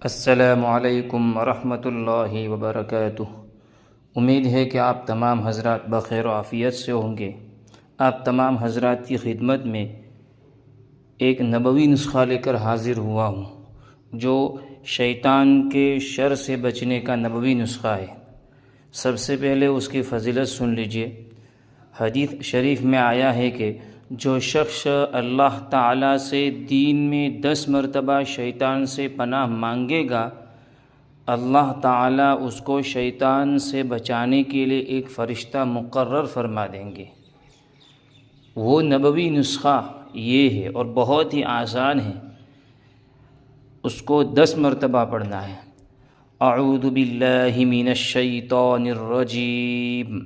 السلام علیکم ورحمۃ اللہ وبرکاتہ۔ امید ہے کہ آپ تمام حضرات بخیر و عافیت سے ہوں گے۔ آپ تمام حضرات کی خدمت میں ایک نبوی نسخہ لے کر حاضر ہوا ہوں، جو شیطان کے شر سے بچنے کا نبوی نسخہ ہے۔ سب سے پہلے اس کی فضیلت سن لیجئے۔ حدیث شریف میں آیا ہے کہ جو شخص اللہ تعالیٰ سے دین میں 10 مرتبہ شیطان سے پناہ مانگے گا، اللہ تعالیٰ اس کو شیطان سے بچانے کے لیے ایک فرشتہ مقرر فرما دیں گے۔ وہ نبوی نسخہ یہ ہے اور بہت ہی آسان ہے، اس کو 10 مرتبہ پڑھنا ہے۔ اعوذ باللہ من الشیطان الرجیم،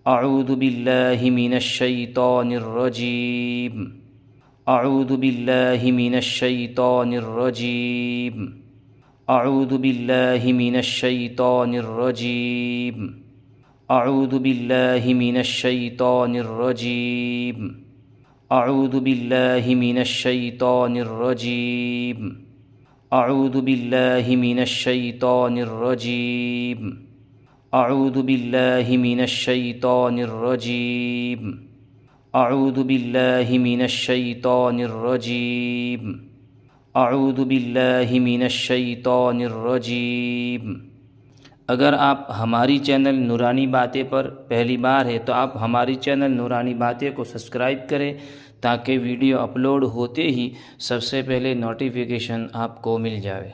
اعوذ باللہ من الشیطان الرجیم، اعوذ باللہ من الشیطان الرجیم، اعوذ باللہ من الشیطان الرجیم، اعوذ باللہ من الشیطان الرجیم، اعوذ باللہ من الشیطان الرجیم، اعوذ باللہ من الشیطان الرجیم، اعوذ باللہ من الشیطان الرجیم، اعوذ باللہ من الشیطان الرجیم، اعوذ باللہ من الشیطان الرجیم۔ اگر آپ ہماری چینل نورانی باتیں پر پہلی بار ہے تو آپ ہماری چینل نورانی باتیں کو سبسکرائب کریں، تاکہ ویڈیو اپلوڈ ہوتے ہی سب سے پہلے نوٹیفیکیشن آپ کو مل جائے۔